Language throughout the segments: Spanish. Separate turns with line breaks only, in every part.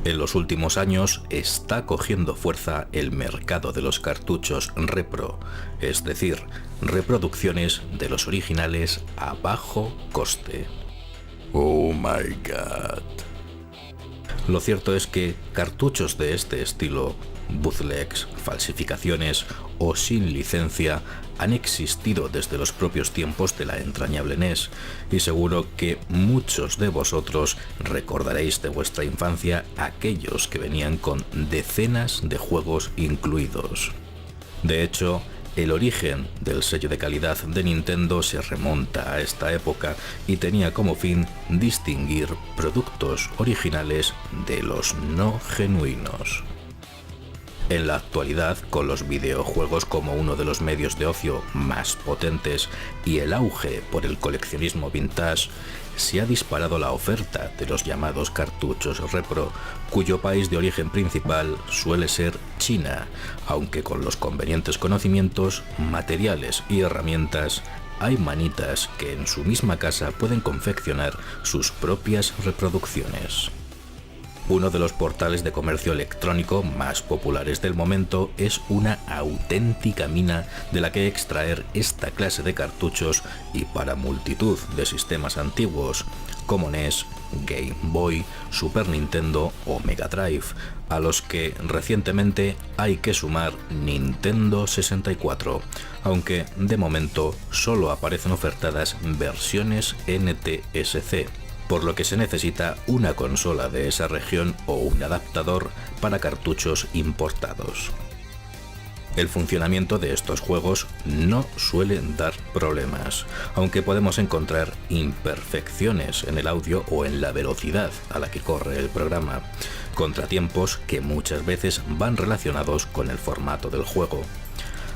En los últimos años está cogiendo fuerza el mercado de los cartuchos repro, es decir, reproducciones de los originales a bajo coste.
Oh my god.
Lo cierto es que cartuchos de este estilo, bootlegs, falsificaciones o sin licencia, han existido desde los propios tiempos de la entrañable NES, y seguro que muchos de vosotros recordaréis de vuestra infancia aquellos que venían con decenas de juegos incluidos. De hecho, el origen del sello de calidad de Nintendo se remonta a esta época y tenía como fin distinguir productos originales de los no genuinos. En la actualidad, con los videojuegos como uno de los medios de ocio más potentes y el auge por el coleccionismo vintage, se ha disparado la oferta de los llamados cartuchos repro, cuyo país de origen principal suele ser China, aunque con los convenientes conocimientos, materiales y herramientas, hay manitas que en su misma casa pueden confeccionar sus propias reproducciones. Uno de los portales de comercio electrónico más populares del momento es una auténtica mina de la que extraer esta clase de cartuchos y para multitud de sistemas antiguos como NES, Game Boy, Super Nintendo o Mega Drive, a los que recientemente hay que sumar Nintendo 64, aunque de momento solo aparecen ofertadas versiones NTSC, por lo que se necesita una consola de esa región o un adaptador para cartuchos importados. El funcionamiento de estos juegos no suele dar problemas, aunque podemos encontrar imperfecciones en el audio o en la velocidad a la que corre el programa, contratiempos que muchas veces van relacionados con el formato del juego.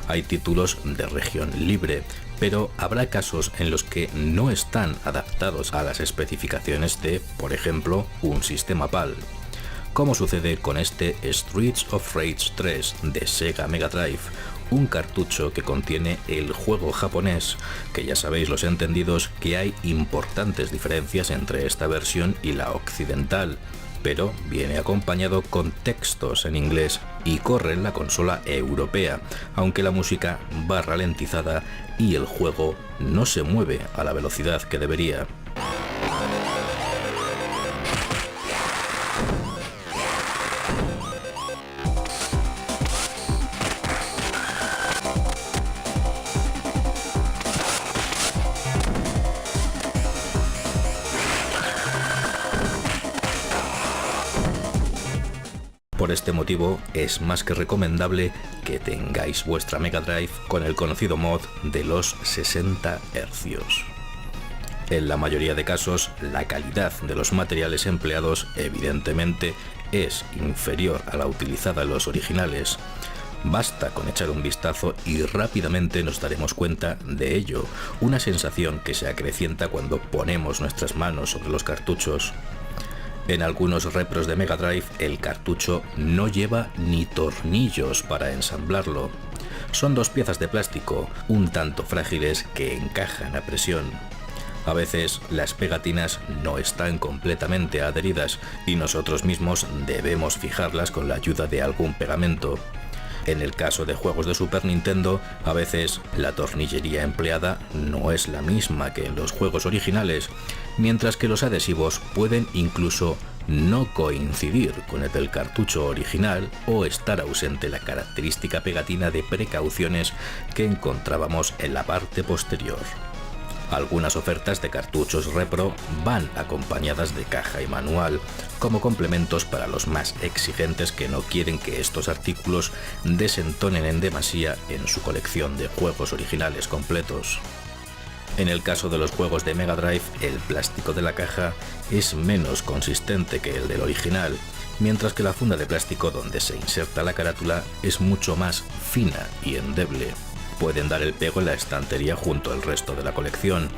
Hay títulos de región libre, pero habrá casos en los que no están adaptados a las especificaciones de, por ejemplo, un sistema PAL, como sucede con este Streets of Rage 3 de Sega Mega Drive, un cartucho que contiene el juego japonés, que ya sabéis los entendidos que hay importantes diferencias entre esta versión y la occidental, pero viene acompañado con textos en inglés y corre en la consola europea, aunque la música va ralentizada y el juego no se mueve a la velocidad que debería. Por este motivo, es más que recomendable que tengáis vuestra Mega Drive con el conocido mod de los 60 Hz. En la mayoría de casos, la calidad de los materiales empleados evidentemente es inferior a la utilizada en los originales. Basta con echar un vistazo y rápidamente nos daremos cuenta de ello, una sensación que se acrecienta cuando ponemos nuestras manos sobre los cartuchos. En algunos repros de Mega Drive el cartucho no lleva ni tornillos para ensamblarlo. Son dos piezas de plástico, un tanto frágiles que encajan a presión. A veces las pegatinas no están completamente adheridas y nosotros mismos debemos fijarlas con la ayuda de algún pegamento. En el caso de juegos de Super Nintendo, a veces la tornillería empleada no es la misma que en los juegos originales, mientras que los adhesivos pueden incluso no coincidir con el del cartucho original o estar ausente la característica pegatina de precauciones que encontrábamos en la parte posterior. Algunas ofertas de cartuchos repro van acompañadas de caja y manual, como complementos para los más exigentes que no quieren que estos artículos desentonen en demasía en su colección de juegos originales completos. En el caso de los juegos de Mega Drive, el plástico de la caja es menos consistente que el del original, mientras que la funda de plástico donde se inserta la carátula es mucho más fina y endeble. Pueden dar el pego en la estantería junto al resto de la colección,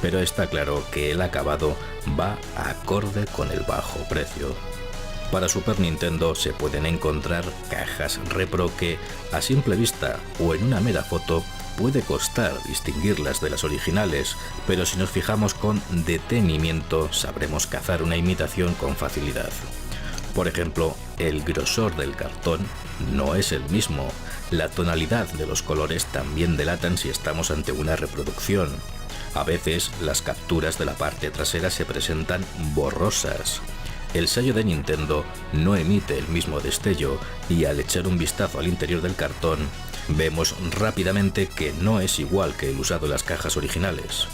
pero está claro que el acabado va acorde con el bajo precio. Para Super Nintendo se pueden encontrar cajas repro que, a simple vista o en una mera foto, puede costar distinguirlas de las originales, pero si nos fijamos con detenimiento sabremos cazar una imitación con facilidad. Por ejemplo, el grosor del cartón no es el mismo. La tonalidad de los colores también delatan si estamos ante una reproducción. A veces las capturas de la parte trasera se presentan borrosas. El sello de Nintendo no emite el mismo destello y al echar un vistazo al interior del cartón, vemos rápidamente que no es igual que el usado en las cajas originales.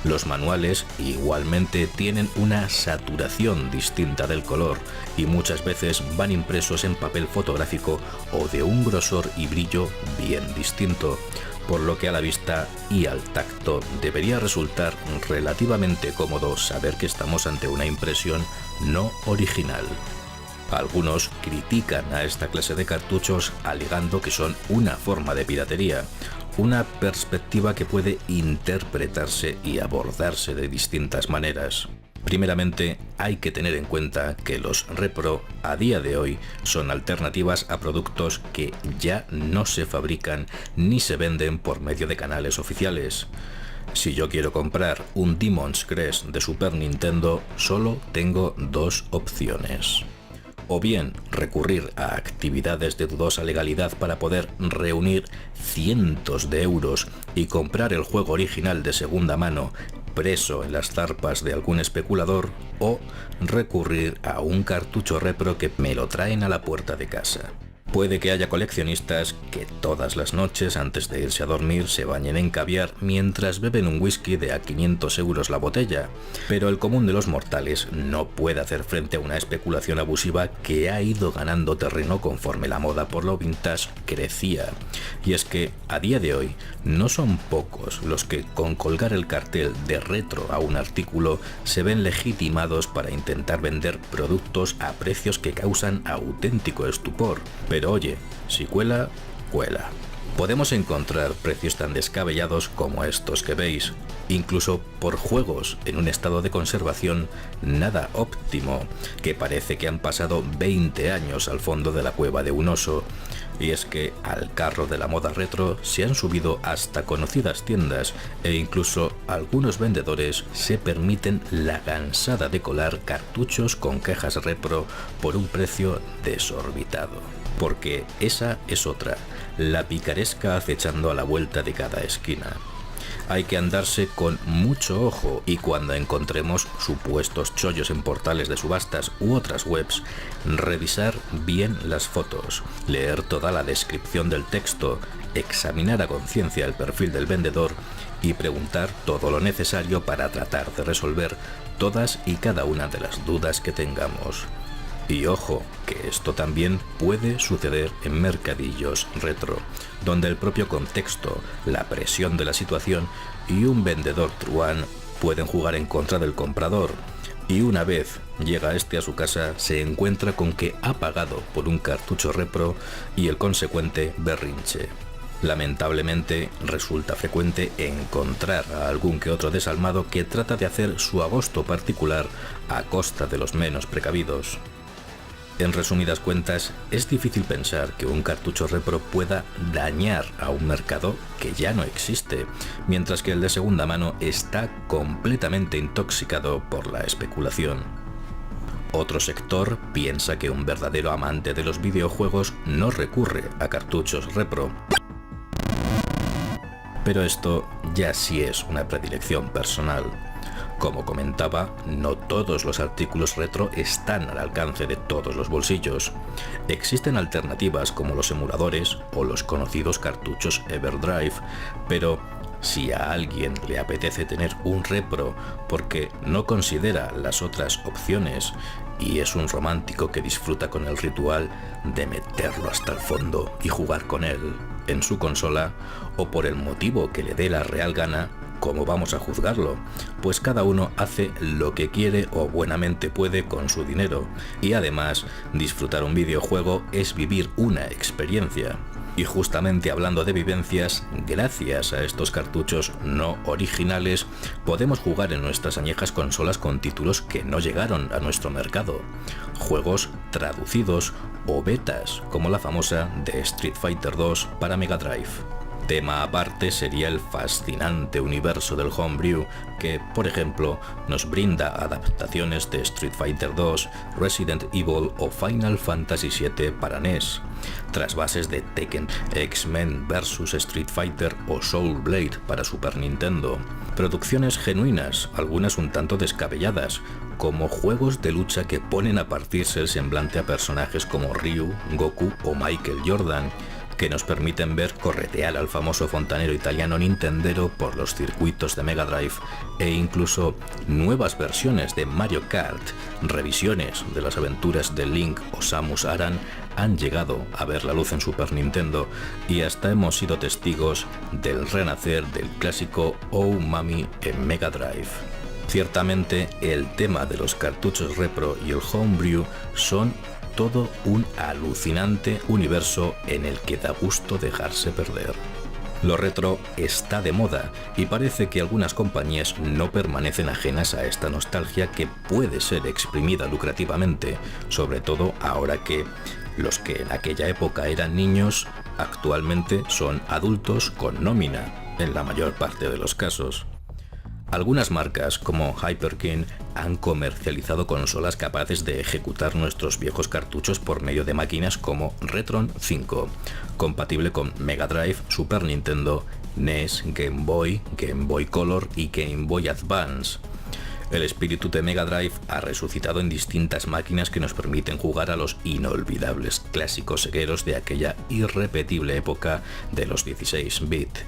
Los manuales igualmente tienen una saturación distinta del color y muchas veces van impresos en papel fotográfico o de un grosor y brillo bien distinto, por lo que a la vista y al tacto debería resultar relativamente cómodo saber que estamos ante una impresión no original. Algunos critican a esta clase de cartuchos alegando que son una forma de piratería, una perspectiva que puede interpretarse y abordarse de distintas maneras. Primeramente, hay que tener en cuenta que los repro a día de hoy son alternativas a productos que ya no se fabrican ni se venden por medio de canales oficiales. Si yo quiero comprar un Demon's Crest de Super Nintendo, solo tengo dos opciones. O bien recurrir a actividades de dudosa legalidad para poder reunir cientos de euros y comprar el juego original de segunda mano preso en las zarpas de algún especulador, o recurrir a un cartucho repro que me lo traen a la puerta de casa. Puede que haya coleccionistas que todas las noches antes de irse a dormir se bañen en caviar mientras beben un whisky de a 500 euros la botella, pero el común de los mortales no puede hacer frente a una especulación abusiva que ha ido ganando terreno conforme la moda por lo vintage crecía. Y es que a día de hoy no son pocos los que con colgar el cartel de retro a un artículo se ven legitimados para intentar vender productos a precios que causan auténtico estupor. Pero oye, si cuela, cuela. Podemos encontrar precios tan descabellados como estos que veis, incluso por juegos en un estado de conservación nada óptimo, que parece que han pasado 20 años al fondo de la cueva de un oso. Y es que al carro de la moda retro se han subido hasta conocidas tiendas e incluso algunos vendedores se permiten la gansada de colar cartuchos con cajas repro por un precio desorbitado. Porque esa es otra, la picaresca acechando a la vuelta de cada esquina. Hay que andarse con mucho ojo y cuando encontremos supuestos chollos en portales de subastas u otras webs, revisar bien las fotos, leer toda la descripción del texto, examinar a conciencia el perfil del vendedor y preguntar todo lo necesario para tratar de resolver todas y cada una de las dudas que tengamos. Y ojo, que esto también puede suceder en mercadillos retro, donde el propio contexto, la presión de la situación y un vendedor truán pueden jugar en contra del comprador. Y una vez llega este a su casa, se encuentra con que ha pagado por un cartucho repro y el consecuente berrinche. Lamentablemente, resulta frecuente encontrar a algún que otro desalmado que trata de hacer su agosto particular a costa de los menos precavidos. En resumidas cuentas, es difícil pensar que un cartucho repro pueda dañar a un mercado que ya no existe, mientras que el de segunda mano está completamente intoxicado por la especulación. Otro sector piensa que un verdadero amante de los videojuegos no recurre a cartuchos repro. Pero esto ya sí es una predilección personal. Como comentaba, no todos los artículos retro están al alcance de todos los bolsillos. Existen alternativas como los emuladores o los conocidos cartuchos Everdrive, pero si a alguien le apetece tener un repro porque no considera las otras opciones y es un romántico que disfruta con el ritual de meterlo hasta el fondo y jugar con él en su consola, o por el motivo que le dé la real gana, ¿cómo vamos a juzgarlo? Pues cada uno hace lo que quiere o buenamente puede con su dinero, y además disfrutar un videojuego es vivir una experiencia. Y justamente hablando de vivencias, gracias a estos cartuchos no originales, podemos jugar en nuestras añejas consolas con títulos que no llegaron a nuestro mercado. Juegos traducidos o betas, como la famosa de Street Fighter 2 para Mega Drive. Tema aparte sería el fascinante universo del homebrew que, por ejemplo, nos brinda adaptaciones de Street Fighter II, Resident Evil o Final Fantasy VII para NES, tras bases de Tekken, X-Men vs Street Fighter o Soul Blade para Super Nintendo. Producciones genuinas, algunas un tanto descabelladas, como juegos de lucha que ponen a partirse el semblante a personajes como Ryu, Goku o Michael Jordan, que nos permiten ver corretear al famoso fontanero italiano nintendero por los circuitos de Mega Drive, e incluso nuevas versiones de Mario Kart, revisiones de las aventuras de Link o Samus Aran han llegado a ver la luz en Super Nintendo, y hasta hemos sido testigos del renacer del clásico Oh Mami en Mega Drive. Ciertamente, el tema de los cartuchos repro y el homebrew son todo un alucinante universo en el que da gusto dejarse perder. Lo retro está de moda y parece que algunas compañías no permanecen ajenas a esta nostalgia que puede ser exprimida lucrativamente, sobre todo ahora que los que en aquella época eran niños actualmente son adultos con nómina, en la mayor parte de los casos. Algunas marcas, como Hyperkin, han comercializado consolas capaces de ejecutar nuestros viejos cartuchos por medio de máquinas como Retron 5, compatible con Mega Drive, Super Nintendo, NES, Game Boy Color y Game Boy Advance. El espíritu de Mega Drive ha resucitado en distintas máquinas que nos permiten jugar a los inolvidables clásicos segueros de aquella irrepetible época de los 16 bits.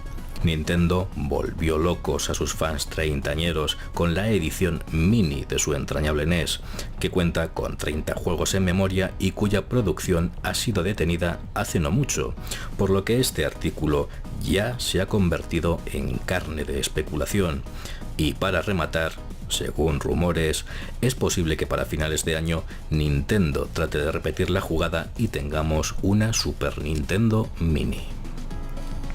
Nintendo volvió locos a sus fans treintañeros con la edición mini de su entrañable NES, que cuenta con 30 juegos en memoria y cuya producción ha sido detenida hace no mucho, por lo que este artículo ya se ha convertido en carne de especulación. Y para rematar, según rumores, es posible que para finales de año Nintendo trate de repetir la jugada y tengamos una Super Nintendo Mini.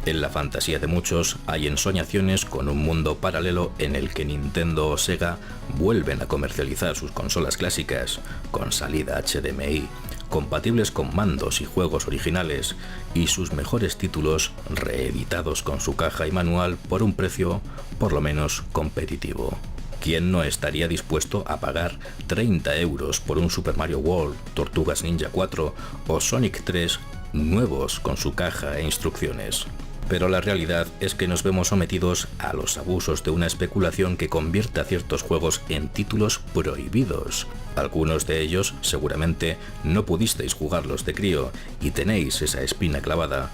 En la fantasía de muchos hay ensoñaciones con un mundo paralelo en el que Nintendo o Sega vuelven a comercializar sus consolas clásicas, con salida HDMI, compatibles con mandos y juegos originales, y sus mejores títulos reeditados con su caja y manual por un precio por lo menos competitivo. ¿Quién no estaría dispuesto a pagar 30 € por un Super Mario World, Tortugas Ninja 4 o Sonic 3 nuevos con su caja e instrucciones? Pero la realidad es que nos vemos sometidos a los abusos de una especulación que convierte a ciertos juegos en títulos prohibidos. Algunos de ellos seguramente no pudisteis jugarlos de crío y tenéis esa espina clavada,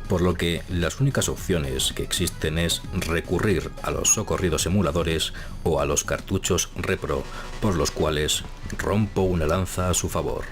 por lo que las únicas opciones que existen es recurrir a los socorridos emuladores o a los cartuchos repro, por los cuales rompo una lanza a su favor.